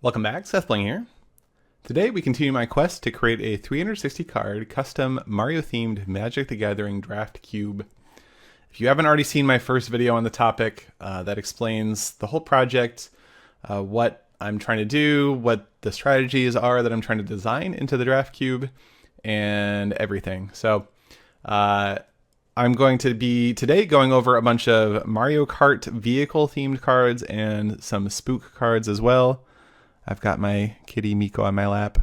Welcome back, SethBling here. Today we continue my quest to create a 360 card custom Mario themed Magic the Gathering draft cube. If you haven't already seen my first video on the topic, that explains the whole project, what I'm trying to do, what the strategies are that I'm trying to design into the draft cube, and everything. So I'm going to be today going over a bunch of Mario Kart vehicle themed cards and some spook cards as well. I've got my kitty Miko on my lap.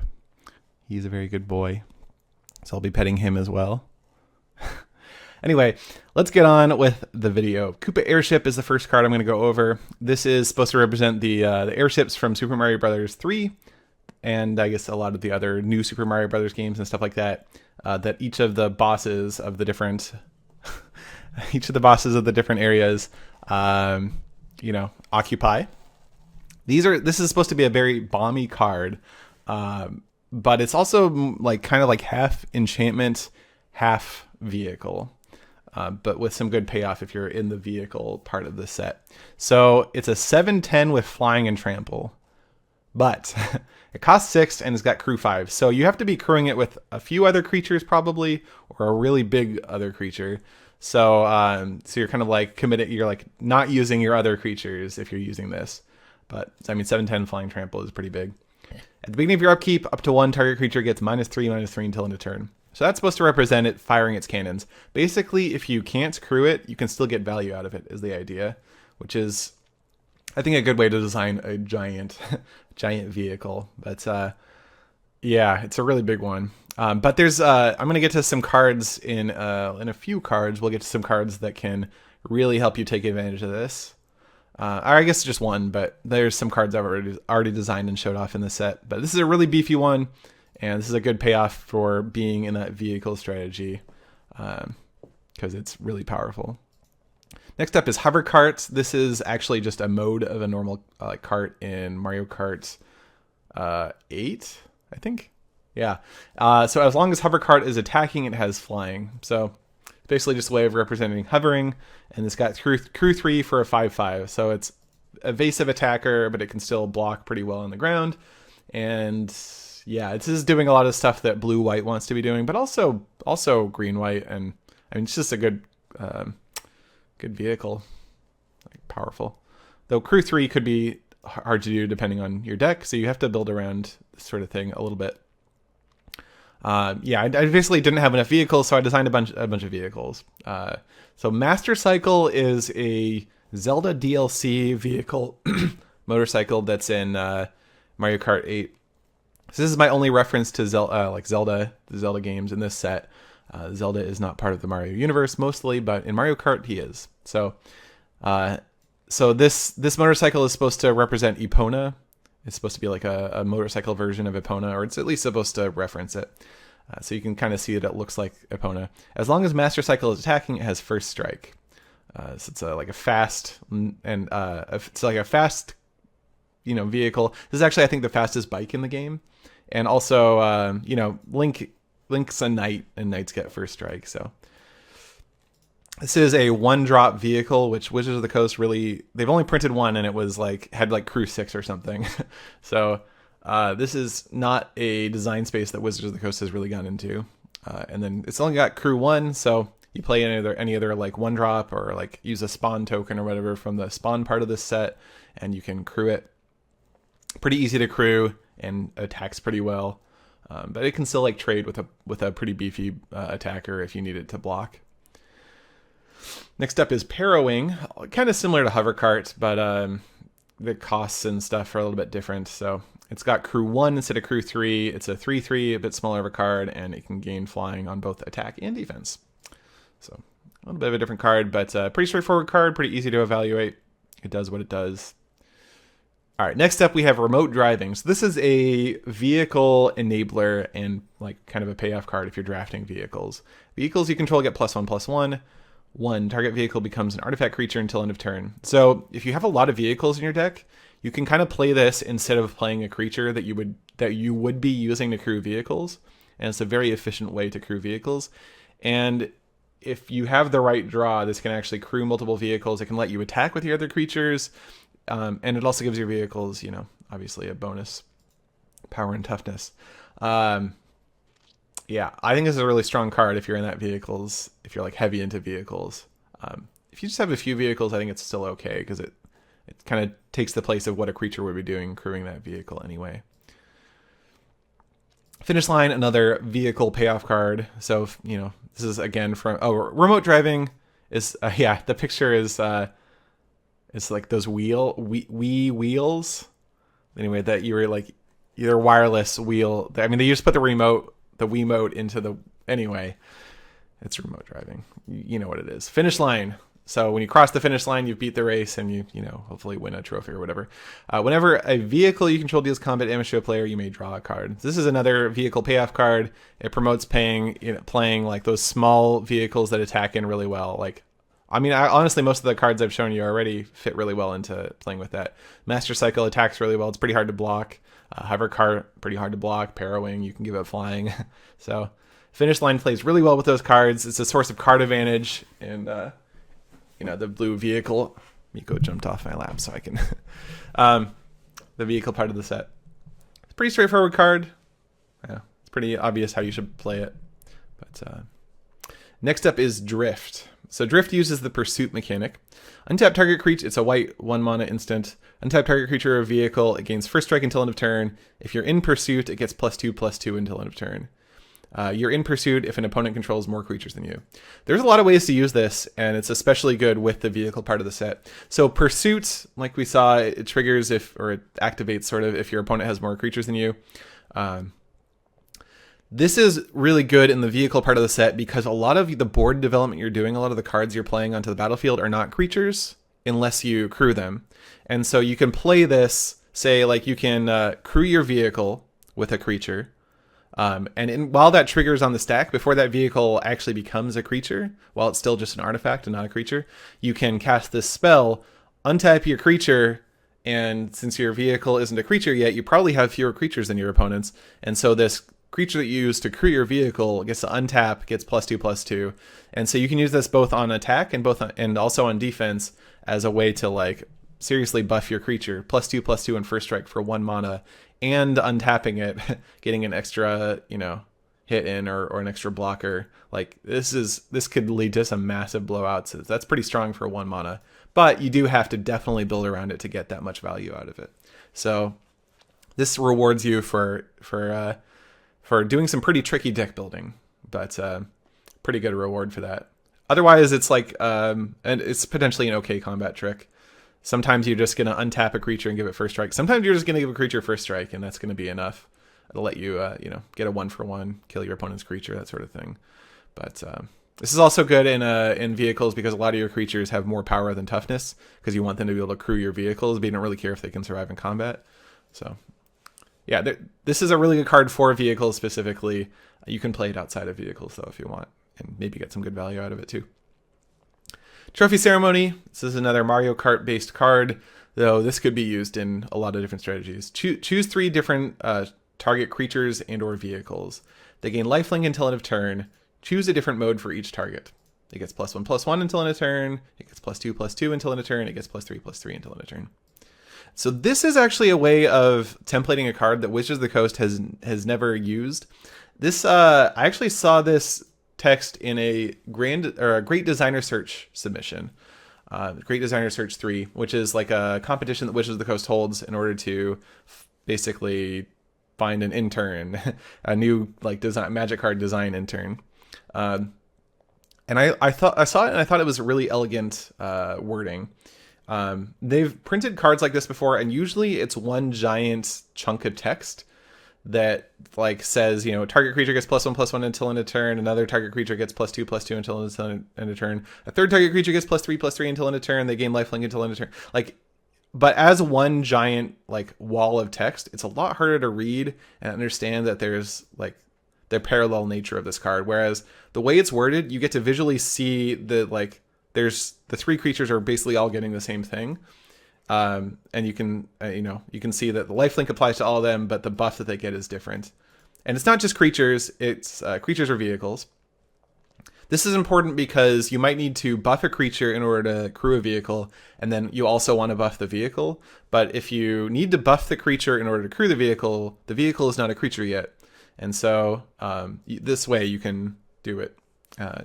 He's a very good boy, so I'll be petting him as well. Anyway, let's get on with the video. Koopa Airship is the first card I'm going to go over. This is supposed to represent the airships from Super Mario Bros. 3, and I guess a lot of the other new Super Mario Bros. Games and stuff like that. That each of the bosses of the different, areas, occupy. This is supposed to be a very bomby card, but it's also kind of like half enchantment, half vehicle, but with some good payoff if you're in the vehicle part of the set. So it's a 7/10 with flying and trample, but it costs 6 and it's got crew 5. So you have to be crewing it with a few other creatures probably, or a really big other creature. So you're kind of like committed. You're like not using your other creatures if you're using this. But, I mean, 7/10 flying trample is pretty big. At the beginning of your upkeep, up to one target creature gets -3/-3 until end of turn. So that's supposed to represent it firing its cannons. Basically, if you can't crew it, you can still get value out of it, is the idea. Which is, I think, a good way to design a giant vehicle. But, yeah, it's a really big one. But there's, I'm going to get to some cards in a few cards. We'll get to some cards that can really help you take advantage of this. Or I guess just one, but there's some cards I've already designed and showed off in the set. But this is a really beefy one, and this is a good payoff for being in that vehicle strategy, because it's really powerful. Next up is hover carts. This is actually just a mode of a normal cart in Mario Kart 8, I think. Yeah. So as long as hover cart is attacking, it has flying. So basically just a way of representing hovering, and it's got crew 3 for a 5/5. So it's evasive attacker, but it can still block pretty well on the ground. And yeah, this is doing a lot of stuff that blue-white wants to be doing, but also green-white. And I mean, it's just a good vehicle, like powerful. Though crew 3 could be hard to do depending on your deck, so you have to build around this sort of thing a little bit. Yeah, I basically didn't have enough vehicles, so I designed a bunch of vehicles. So Master Cycle is a Zelda DLC vehicle motorcycle that's in Mario Kart 8. So this is my only reference to the Zelda games in this set. Zelda is not part of the Mario universe mostly, but in Mario Kart he is. So this motorcycle is supposed to represent Epona. It's supposed to be like a motorcycle version of Epona, or it's at least supposed to reference it. So you can kind of see that it looks like Epona. As long as Master Cycle is attacking, it has first strike. So it's like a fast vehicle. This is actually, I think, the fastest bike in the game. And also, Link's a knight, and knights get first strike. So this is a 1-drop vehicle, which Wizards of the Coast they've only printed one, and it was had crew 6 or something. So this is not a design space that Wizards of the Coast has really gone into. And then it's only got crew 1, so you play any other 1-drop or use a spawn token or whatever from the spawn part of this set, and you can crew it. Pretty easy to crew and attacks pretty well. But it can still trade with a pretty beefy attacker if you need it to block. Next up is Parawing, kind of similar to Hovercart, but the costs and stuff are a little bit different. So it's got crew 1 instead of crew 3. It's a 3/3, a bit smaller of a card, and it can gain flying on both attack and defense. So a little bit of a different card, but pretty straightforward card, pretty easy to evaluate. It does what it does. All right, next up we have remote driving. So this is a vehicle enabler and kind of a payoff card if you're drafting vehicles. Vehicles you control get +1/+1. One target vehicle becomes an artifact creature until end of turn. So if you have a lot of vehicles in your deck, you can kind of play this instead of playing a creature that you would be using to crew vehicles, and it's a very efficient way to crew vehicles. And if you have the right draw, this can actually crew multiple vehicles. It can let you attack with your other creatures, and it also gives your vehicles, obviously a bonus power and toughness. Yeah, I think this is a really strong card if you're in that vehicles, if you're like heavy into vehicles. If you just have a few vehicles, I think it's still okay because it kind of takes the place of what a creature would be doing crewing that vehicle anyway. Finish Line, another vehicle payoff card. So, you know, this is again from, remote driving is, yeah, the picture is, it's like those wheels. Anyway, that you were like either wireless wheel. I mean, they used to put the Wiimote into the, anyway, it's remote driving. You know what it is. Finish Line. So when you cross the finish line, you beat the race and you know, hopefully win a trophy or whatever. Whenever a vehicle you control deals combat damage to a player, you may draw a card. This is another vehicle payoff card. It promotes playing like those small vehicles that attack in really well. Like, I mean, honestly, most of the cards I've shown you already fit really well into playing with that. Master Cycle attacks really well. It's pretty hard to block. Hover Cart, pretty hard to block. Parawing, you can give it flying. So Finish Line plays really well with those cards. It's a source of card advantage. And, you know, the blue vehicle. Miko jumped off my lap so I can... the vehicle part of the set. It's a pretty straightforward card. Yeah, it's pretty obvious how you should play it. But next up is Drift. So Drift uses the Pursuit mechanic. Untap target creature, it's a white 1 mana instant. Untap target creature or vehicle, it gains first strike until end of turn. If you're in Pursuit, it gets +2/+2 until end of turn. You're in Pursuit if an opponent controls more creatures than you. There's a lot of ways to use this, and it's especially good with the vehicle part of the set. So Pursuit, like we saw, it triggers it activates sort of if your opponent has more creatures than you. This is really good in the vehicle part of the set because a lot of the board development you're doing, a lot of the cards you're playing onto the battlefield are not creatures unless you crew them. And so you can play this, say, like you can crew your vehicle with a creature. While that triggers on the stack, before that vehicle actually becomes a creature, while it's still just an artifact and not a creature, you can cast this spell, untap your creature, and since your vehicle isn't a creature yet, you probably have fewer creatures than your opponents. And so this creature that you use to crew your vehicle gets to untap, gets +2/+2. And so you can use this both on attack and also on defense as a way to like seriously buff your creature. +2/+2 and first strike for 1 mana. And untapping it, getting an extra, you know, hit in or an extra blocker. Like this could lead to some massive blowouts. That's pretty strong for 1 mana, but you do have to definitely build around it to get that much value out of it. So this rewards you for doing some pretty tricky deck building, but pretty good reward for that. Otherwise, it's like and it's potentially an okay combat trick. Sometimes you're just going to untap a creature and give it first strike. Sometimes you're just going to give a creature first strike, and that's going to be enough to let you, you know, get a 1-for-1, kill your opponent's creature, that sort of thing. But this is also good in vehicles because a lot of your creatures have more power than toughness because you want them to be able to crew your vehicles, but you don't really care if they can survive in combat. So, yeah, this is a really good card for vehicles specifically. You can play it outside of vehicles, though, if you want, and maybe get some good value out of it, too. Trophy Ceremony. This is another Mario Kart based card, though this could be used in a lot of different strategies. Choose 3 different target creatures and or vehicles. They gain lifelink until end of turn. Choose a different mode for each target. It gets +1/+1 until end of turn. It gets +2/+2 until end of turn. It gets +3/+3 until end of turn. So this is actually a way of templating a card that Wizards of the Coast has never used. This I actually saw this text in a Great Designer Search submission, Great Designer Search 3, which is like a competition that Wizards of the Coast holds in order to basically find an intern, a new like magic card design intern. And I saw it and I thought it was really elegant wording. They've printed cards like this before, and usually it's one giant chunk of text that like says, you know, target creature gets +1/+1 until end of turn. Another target creature gets +2/+2 until end of turn. A third target creature gets +3/+3 until end of turn. They gain lifelink until end of turn. Like, but as one giant like wall of text, it's a lot harder to read and understand that there's like the parallel nature of this card. Whereas the way it's worded, you get to visually see the like there's the 3 creatures are basically all getting the same thing. And you can, you can see that the lifelink applies to all of them, but the buff that they get is different. And it's not just creatures, it's creatures or vehicles. This is important because you might need to buff a creature in order to crew a vehicle, and then you also want to buff the vehicle. But if you need to buff the creature in order to crew the vehicle is not a creature yet. And so this way you can do it.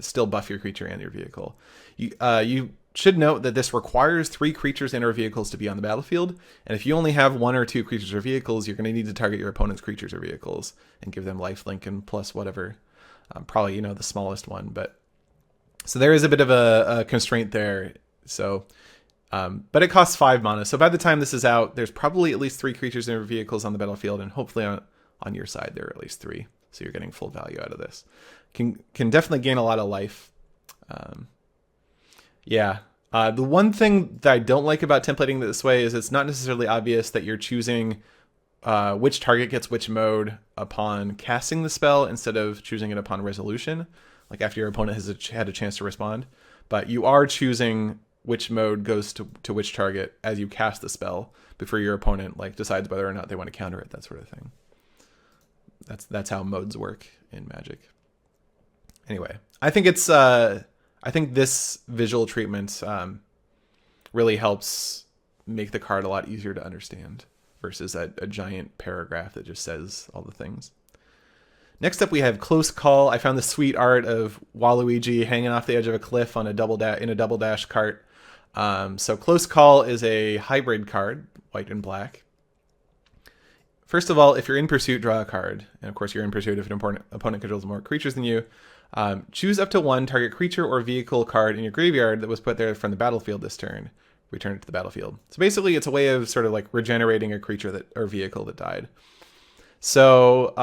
Still buff your creature and your vehicle. You should note that this requires 3 creatures and/or vehicles to be on the battlefield, and if you only have 1 or 2 creatures or vehicles, you're going to need to target your opponent's creatures or vehicles and give them lifelink and plus whatever. Probably, the smallest one, but so there is a bit of a constraint there. So, but it costs 5 mana. So by the time this is out, there's probably at least 3 creatures and vehicles on the battlefield, and hopefully on your side there are at least 3. So you're getting full value out of this. Can definitely gain a lot of life. Yeah. The one thing that I don't like about templating this way is it's not necessarily obvious that you're choosing which target gets which mode upon casting the spell instead of choosing it upon resolution, like after your opponent has had a chance to respond. But you are choosing which mode goes to which target as you cast the spell before your opponent decides whether or not they want to counter it, that sort of thing. That's how modes work in Magic. Anyway, I think this visual treatment really helps make the card a lot easier to understand versus a giant paragraph that just says all the things. Next up, we have Close Call. I found this sweet art of Waluigi hanging off the edge of a cliff on a double dash cart. So Close Call is a hybrid card, white and black. First of all, if you're in pursuit, draw a card. And of course, you're in pursuit if an opponent controls more creatures than you. Choose up to 1 target creature or vehicle card in your graveyard that was put there from the battlefield this turn. Return it to the battlefield. So basically, it's a way of sort of regenerating a creature or vehicle that died. So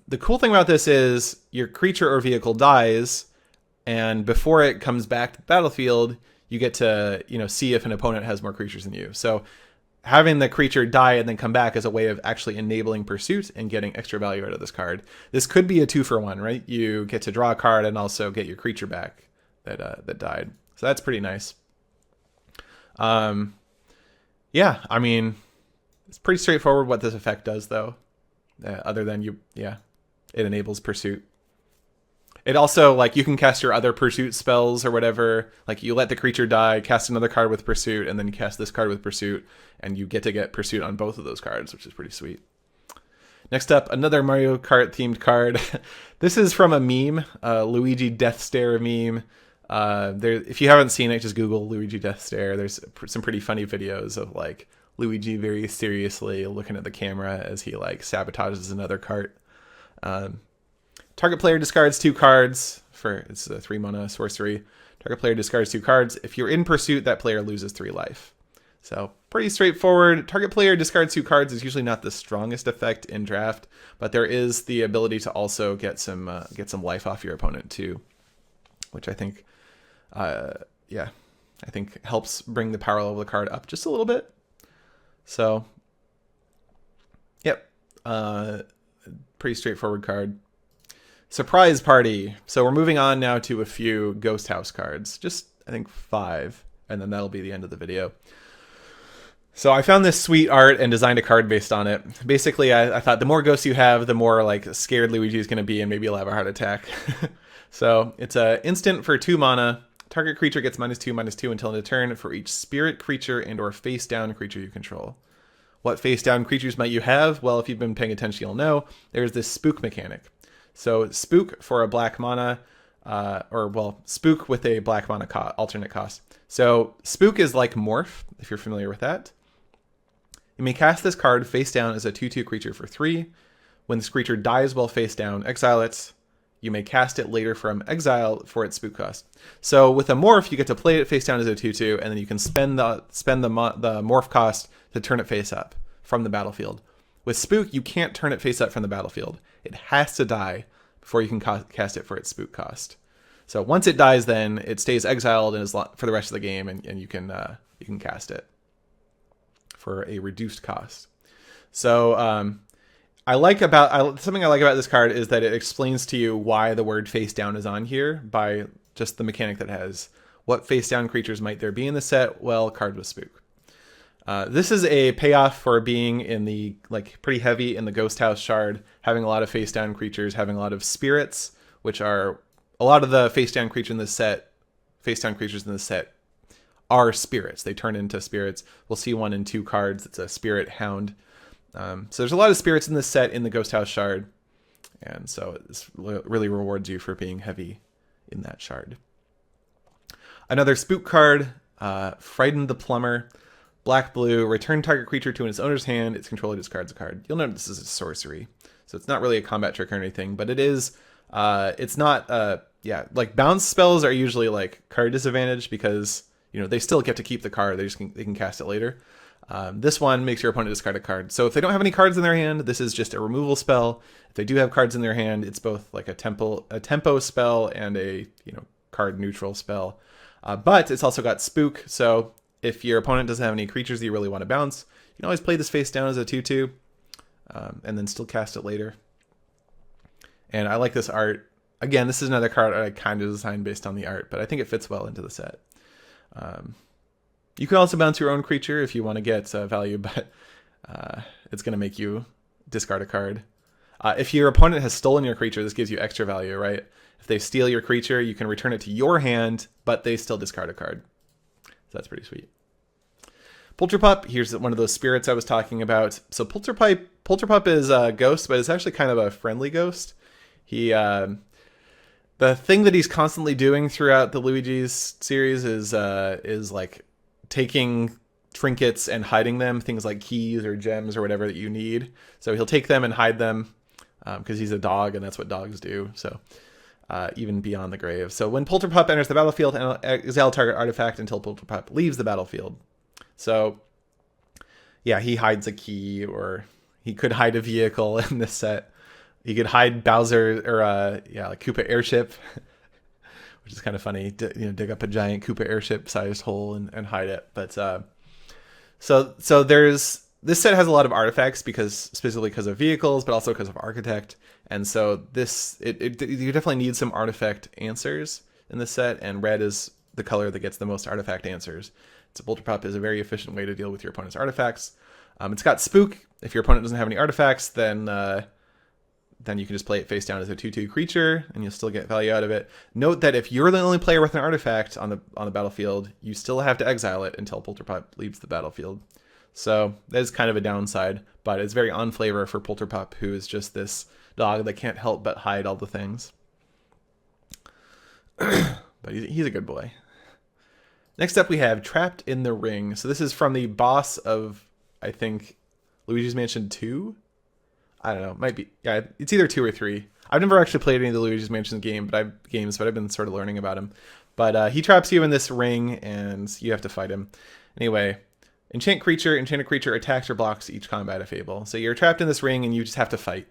the cool thing about this is your creature or vehicle dies, and before it comes back to the battlefield, you get to see if an opponent has more creatures than you. So having the creature die and then come back is a way of actually enabling pursuit and getting extra value out of this card. This could be a 2-for-1, right? You get to draw a card and also get your creature back that died. So that's pretty nice. Yeah, I mean, it's pretty straightforward what this effect does, though. Other than it enables pursuit. It also, you can cast your other pursuit spells or whatever. You let the creature die, cast another card with pursuit, and then you cast this card with pursuit, and you get to get pursuit on both of those cards, which is pretty sweet. Next up, another Mario Kart themed card. This is from a meme, Luigi Death Stare meme. If you haven't seen it, just Google Luigi Death Stare. There's some pretty funny videos of Luigi very seriously looking at the camera as he sabotages another cart. Target player discards 2 cards it's a 3 mana sorcery. Target player discards 2 cards. If you're in pursuit, that player loses 3 life. So pretty straightforward. Target player discards 2 cards is usually not the strongest effect in draft, but there is the ability to also get some life off your opponent too, which I think, I think helps bring the power level of the card up just a little bit. So, yep, pretty straightforward card. Surprise Party. So we're moving on now to a few Ghost House cards. Just, I think, 5, and then that'll be the end of the video. So I found this sweet art and designed a card based on it. Basically, I thought the more ghosts you have, the more scared Luigi is going to be, and maybe he'll have a heart attack. So it's a instant for 2 mana. Target creature gets -2/-2 until end of turn for each spirit creature and or face down creature you control. What face down creatures might you have? Well, if you've been paying attention, you'll know there's this spook mechanic. So spook for a black mana, spook with a black mana alternate cost. So spook is like morph, if you're familiar with that. You may cast this card face down as a 2/2 creature for 3. When this creature dies while face down, exile it. You may cast it later from exile for its spook cost. So with a morph, you get to play it face down as a 2/2, and then you can spend the morph cost to turn it face up from the battlefield. With spook, you can't turn it face up from the battlefield. It has to die before you can cast it for its spook cost. So once it dies, then it stays exiled and is for the rest of the game, and you can cast it for a reduced cost. So something I like about this card is that it explains to you why the word face down is on here by just the mechanic that has. What face down creatures might there be in the set? Well, card with spook. This is a payoff for being in the pretty heavy in the Ghost House shard, having a lot of face down creatures, having a lot of spirits, which are a lot of the face down creatures in this set are spirits. They turn into spirits. We'll see one in 2 cards. It's a spirit hound. So there's a lot of spirits in this set in the Ghost House shard, and so this really rewards you for being heavy in that shard. Another spook card, Frighten the Plumber. Black, blue, return target creature to its owner's hand. Its controller discards a card. You'll note this is a sorcery, so it's not really a combat trick or anything, but it is, it's not, yeah, like bounce spells are usually like card disadvantage because, you know, they still get to keep the card. They can cast it later. This one makes your opponent discard a card. So if they don't have any cards in their hand, this is just a removal spell. If they do have cards in their hand, it's both like a tempo spell and a, you know, card neutral spell. But it's also got spook. So if your opponent doesn't have any creatures that you really want to bounce, you can always play this face down as a 2/2, and then still cast it later. And I like this art. Again, this is another card I kind of designed based on the art, but I think it fits well into the set. You can also bounce your own creature if you want to get value, but it's going to make you discard a card. If your opponent has stolen your creature, this gives you extra value, right? If they steal your creature, you can return it to your hand, but they still discard a card. So that's pretty sweet. Polterpup, here's one of those spirits I was talking about. So Polterpup is a ghost, but it's actually kind of a friendly ghost. He, the thing that he's constantly doing throughout the Luigi's series is like taking trinkets and hiding them, things like keys or gems or whatever that you need. So he'll take them and hide them because he's a dog and that's what dogs do. So even beyond the grave. So when Polterpup enters the battlefield, exile target artifact until Polterpup leaves the battlefield. So yeah, he hides a key, or he could hide a vehicle in this set. He could hide Bowser or like Koopa airship, which is kind of funny. Dig up a giant Koopa airship sized hole and hide it. But so there's this set has a lot of artifacts specifically because of vehicles, but also because of architect. And so you definitely need some artifact answers in this set, and red is the color that gets the most artifact answers. So Polterpup is a very efficient way to deal with your opponent's artifacts. It's got spook. If your opponent doesn't have any artifacts, then you can just play it face down as a 2/2 creature, and you'll still get value out of it. Note that if you're the only player with an artifact on the battlefield, you still have to exile it until Polterpup leaves the battlefield. So that is kind of a downside, but it's very on flavor for Polterpup, who is just this dog that can't help but hide all the things. But he's a good boy. Next up, we have Trapped in the Ring. So this is from the boss of, I think, Luigi's Mansion 2? I don't know. Might be. Yeah, it's either 2 or 3. I've never actually played any of the Luigi's Mansion games, but I've been sort of learning about him. But he traps you in this ring, and you have to fight him. Anyway, enchanted creature attacks or blocks each combat if able. So you're trapped in this ring, and you just have to fight,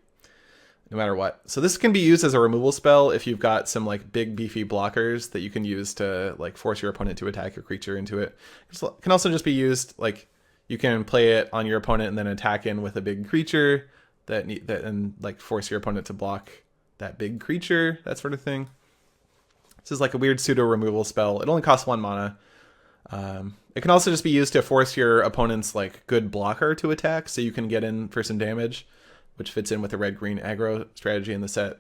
no matter what. So this can be used as a removal spell if you've got some like big beefy blockers that you can use to like force your opponent to attack your creature into it. It can also just be used like you can play it on your opponent and then attack in with a big creature and like force your opponent to block that big creature, that sort of thing. This is like a weird pseudo removal spell. It only costs 1 mana. It can also just be used to force your opponent's like good blocker to attack, so you can get in for some damage, which fits in with the red-green aggro strategy in the set.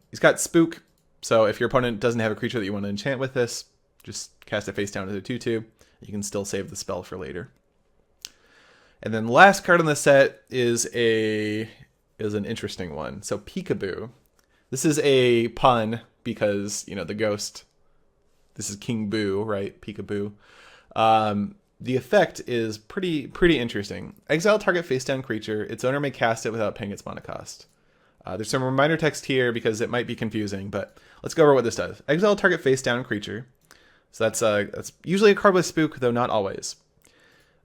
He's got spook, so if your opponent doesn't have a creature that you want to enchant with this, just cast it face down as a 2/2. You can still save the spell for later. And then the last card in the set is an interesting one. So Peekaboo. This is a pun because, you know, the ghost. This is King Boo, right? Peekaboo. The effect is pretty interesting. Exile target face down creature. Its owner may cast it without paying its mana cost. There's some reminder text here because it might be confusing, but let's go over what this does. Exile target face down creature. So that's usually a card with spook, though not always.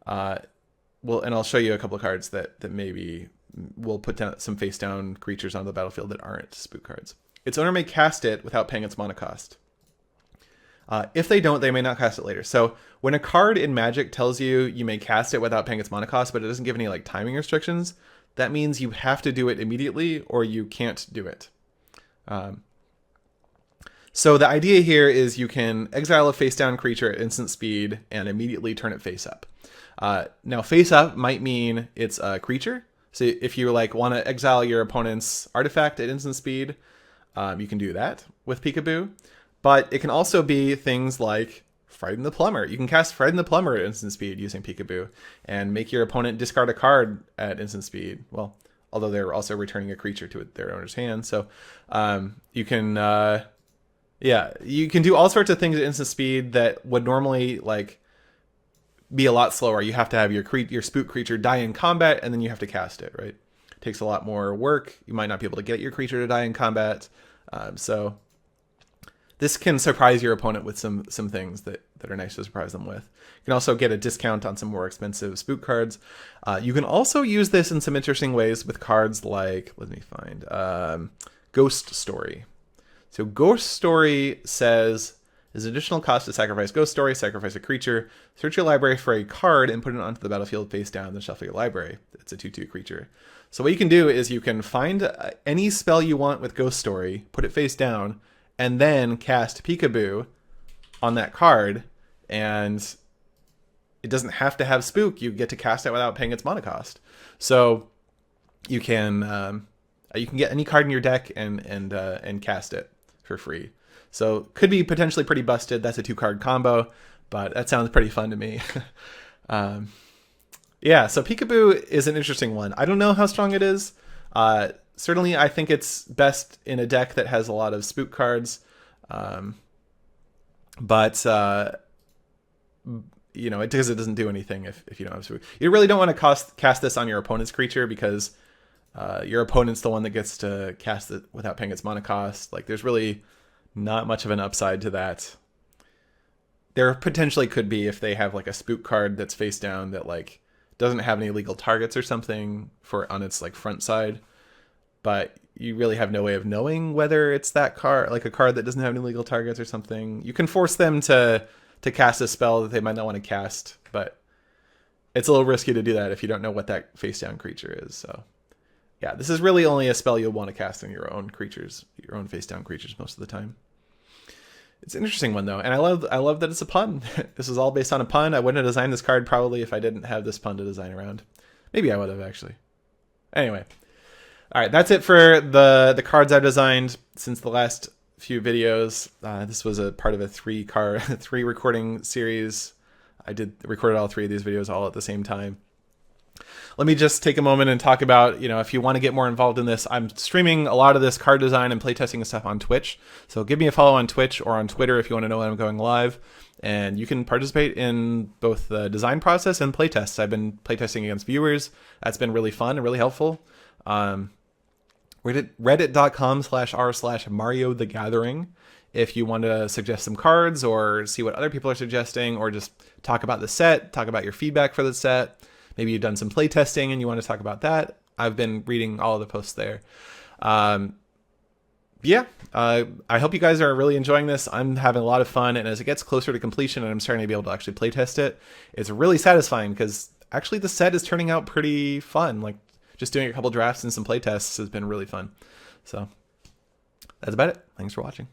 And I'll show you a couple of cards that maybe will put down some face down creatures onto the battlefield that aren't spook cards. Its owner may cast it without paying its mana cost. If they don't, they may not cast it later. So when a card in Magic tells you may cast it without paying its mana cost, but it doesn't give any like timing restrictions, that means you have to do it immediately or you can't do it. So the idea here is you can exile a face down creature at instant speed and immediately turn it face up. Now face up might mean it's a creature. So if you like want to exile your opponent's artifact at instant speed, you can do that. with Peekaboo, but it can also be things like Frighten the Plumber. You can cast Frighten the Plumber at instant speed using Peekaboo and make your opponent discard a card at instant speed. Well, although they're also returning a creature to their owner's hand. So you can, you can do all sorts of things at instant speed that would normally like be a lot slower. You have to have your spook creature die in combat, and then you have to cast it, right? It takes a lot more work. You might not be able to get your creature to die in combat. So this can surprise your opponent with some things that are nice to surprise them with. You can also get a discount on some more expensive spook cards. You can also use this in some interesting ways with cards like, let me find, Ghost Story. So Ghost Story says, is additional cost to sacrifice Ghost Story, sacrifice a creature, search your library for a card and put it onto the battlefield face down, then shuffle your library. It's a 2/2 creature. So what you can do is you can find any spell you want with Ghost Story, put it face down, and then cast Peekaboo on that card, and it doesn't have to have spook. You get to cast it without paying its mana cost. So you can get any card in your deck and cast it for free. So could be potentially pretty busted. That's a 2-card combo, but that sounds pretty fun to me. Yeah, so Peekaboo is an interesting one. I don't know how strong it is. Certainly, I think it's best in a deck that has a lot of spook cards. But you know, it doesn't do anything if you don't have spook. You really don't want to cast this on your opponent's creature because your opponent's the one that gets to cast it without paying its mana cost. Like, there's really not much of an upside to that. There potentially could be if they have like a spook card that's face down that like doesn't have any legal targets or something for on its like front side, but you really have no way of knowing whether it's that card, like a card that doesn't have any legal targets or something. You can force them to cast a spell that they might not want to cast, but it's a little risky to do that if you don't know what that face down creature is. So yeah, this is really only a spell you'll want to cast on your own creatures, your own face down creatures most of the time. It's an interesting one though, and I love that it's a pun. This is all based on a pun. I wouldn't have designed this card probably if I didn't have this pun to design around. Maybe I would have actually. Anyway, all right, that's it for the cards I've designed since the last few videos. This was a part of a 3 recording series. I recorded all 3 of these videos all at the same time. Let me just take a moment and talk about, you know, if you want to get more involved in this, I'm streaming a lot of this card design and playtesting and stuff on Twitch. So give me a follow on Twitch or on Twitter if you want to know when I'm going live. And you can participate in both the design process and playtests. I've been playtesting against viewers. That's been really fun and really helpful. Reddit.com/r/Mario the Gathering if you want to suggest some cards or see what other people are suggesting, or just talk about the set, talk about your feedback for the set. Maybe you've done some play testing and you want to talk about that. I've been reading all of the posts there. I hope you guys are really enjoying this. I'm having a lot of fun, and as it gets closer to completion and I'm starting to be able to actually play test it, it's really satisfying because actually the set is turning out pretty fun. Like, just doing a couple drafts and some play tests has been really fun. So that's about it. Thanks for watching.